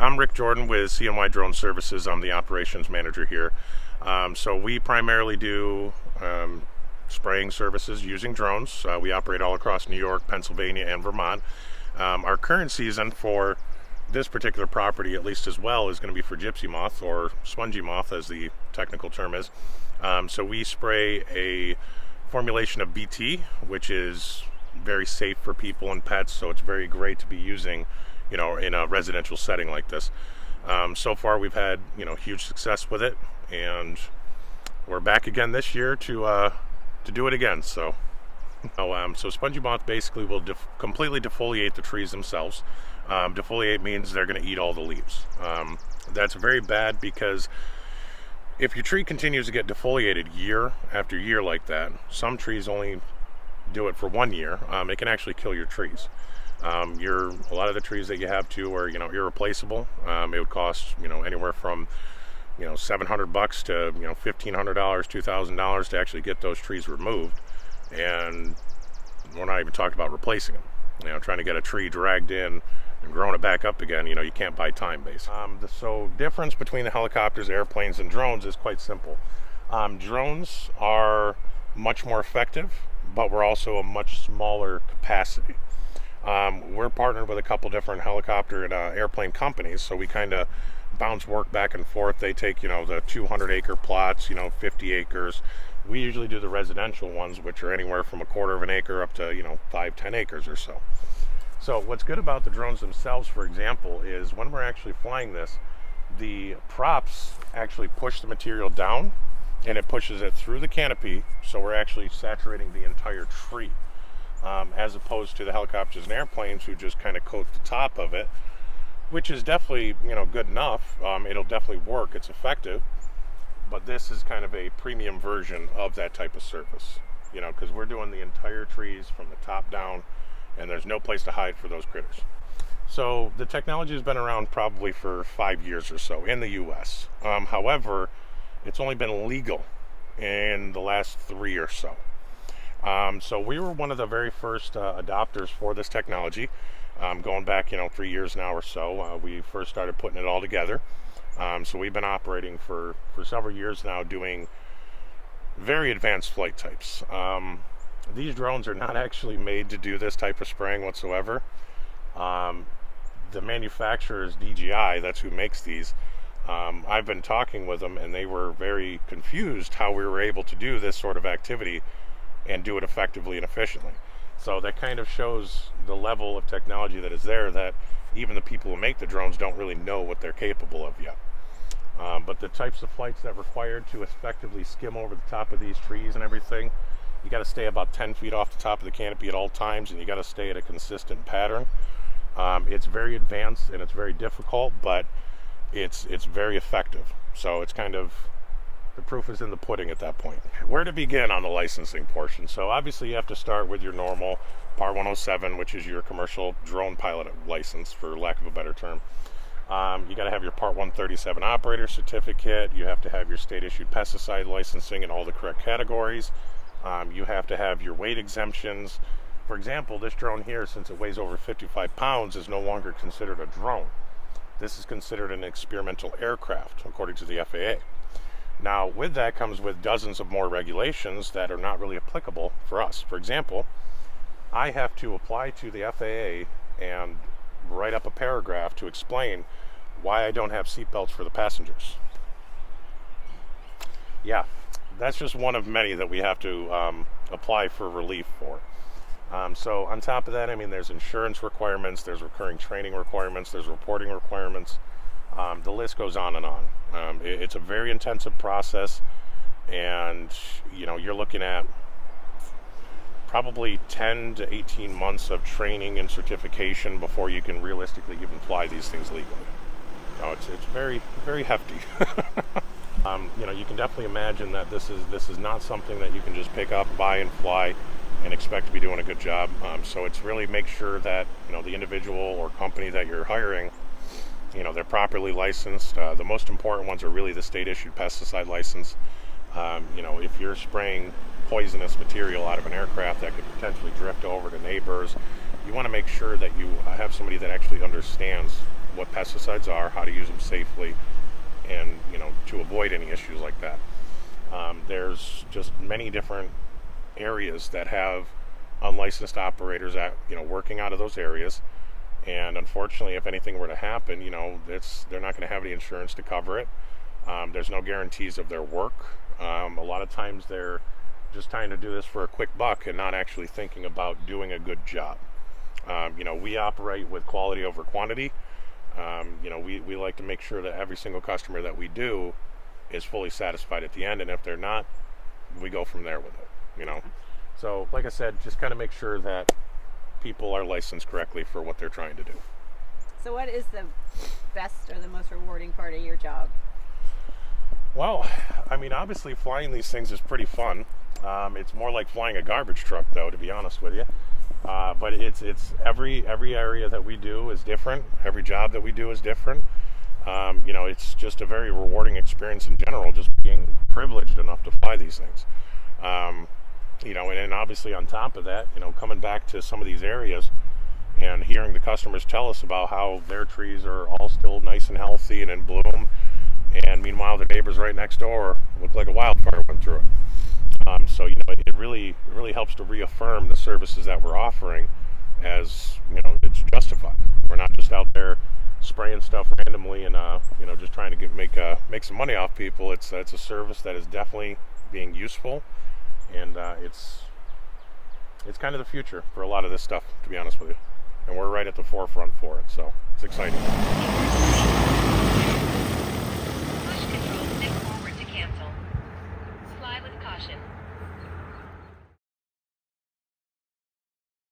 I'm Rick Jordan with CNY Drone Services. I'm the operations manager here. So we primarily do spraying services using drones. We operate all across New York, Pennsylvania, and Vermont. Our current season for this particular property, at least as well, is going to be for gypsy moth, or spongy moth as the technical term is. So we spray a formulation of BT, which is very safe for people and pets, so it's very great to be using, in a residential setting like this. So far we've had, huge success with it, and we're back again this year to do it again. So spongy moth basically will completely defoliate the trees themselves. Defoliate means they're going to eat all the leaves. That's very bad, because if your tree continues to get defoliated year after year like that, some trees only do it for 1 year, it can actually kill your trees. A lot of the trees that you have too are irreplaceable. It would cost anywhere from $700 to $1,500, $2,000 to actually get those trees removed, and we're not even talking about replacing them. Trying to get a tree dragged in and growing it back up again, you can't buy time, basically. So difference between the helicopters, airplanes, and drones is quite simple. Drones are much more effective, but we're also a much smaller capacity. We're partnered with a couple different helicopter and airplane companies, so we kind of bounce work back and forth. They take the 200-acre plots, 50 acres. We usually do the residential ones, which are anywhere from 1/4 of an acre up to 5-10 acres or so. So what's good about the drones themselves, for example, is when we're actually flying this, the props actually push the material down, and it pushes it through the canopy, so we're actually saturating the entire tree, as opposed to the helicopters and airplanes who just kind of coat the top of it, which is definitely good enough. It'll definitely work, it's effective, but this is kind of a premium version of that type of service, because we're doing the entire trees from the top down, and there's no place to hide for those critters. So the technology has been around probably for 5 years or so in the US. However, it's only been legal in the last 3 or so. So we were one of the very first adopters for this technology, going back 3 years now or so. We first started putting it all together. So we've been operating for several years now, doing very advanced flight types. These drones are not actually made to do this type of spraying whatsoever. The manufacturer is DJI, that's who makes these. I've been talking with them, and they were very confused how we were able to do this sort of activity and do it effectively and efficiently. So that kind of shows the level of technology that is there, that even the people who make the drones don't really know what they're capable of yet. But the types of flights that are required to effectively skim over the top of these trees and everything, you got to stay about 10 feet off the top of the canopy at all times, and you got to stay at a consistent pattern. It's very advanced and it's very difficult, but it's very effective. So it's kind of, the proof is in the pudding at that point. Where to begin on the licensing portion? So obviously you have to start with your normal Part 107, which is your commercial drone pilot license, for lack of a better term. You got to have your Part 137 operator certificate. You have to have your state issued pesticide licensing in all the correct categories. You have to have your weight exemptions. For example, this drone here, since it weighs over 55 pounds, is no longer considered a drone. This is considered an experimental aircraft, according to the FAA. Now, with that comes with dozens of more regulations that are not really applicable for us. For example, I have to apply to the FAA and write up a paragraph to explain why I don't have seatbelts for the passengers. Yeah, that's just one of many that we have to apply for relief for. So on top of that, there's insurance requirements, there's recurring training requirements, there's reporting requirements. The list goes on and on. It's a very intensive process, and you're looking at probably 10 to 18 months of training and certification before you can realistically even fly these things legally. It's very, very hefty. You can definitely imagine that this is not something that you can just pick up, buy, and fly and expect to be doing a good job. So it's really make sure that the individual or company that you're hiring, they're properly licensed. The most important ones are really the state issued pesticide license. If you're spraying poisonous material out of an aircraft that could potentially drift over to neighbors, you want to make sure that you have somebody that actually understands what pesticides are, how to use them safely, and to avoid any issues like that. There's just many different areas that have unlicensed operators working out of those areas, and unfortunately, if anything were to happen, they're not going to have any insurance to cover it. There's no guarantees of their work. A lot of times they're just trying to do this for a quick buck and not actually thinking about doing a good job. We operate with quality over quantity. We like to make sure that every single customer that we do is fully satisfied at the end, and if they're not, we go from there with it. So like I said, just kind of make sure that people are licensed correctly for what they're trying to do. So what is the best or the most rewarding part of your job? Well, obviously flying these things is pretty fun. It's more like flying a garbage truck, though, to be honest with you. But it's every area that we do is different. Every job that we do is different. It's just a very rewarding experience in general, just being privileged enough to fly these things. And obviously on top of that, coming back to some of these areas and hearing the customers tell us about how their trees are all still nice and healthy and in bloom, and meanwhile the neighbors right next door look like a wildfire went through it. So it really helps to reaffirm the services that we're offering, as it's justified. We're not just out there spraying stuff randomly and just trying to make some money off people. It's a service that is definitely being useful, and it's kind of the future for a lot of this stuff, to be honest with you. And we're right at the forefront for it, so it's exciting.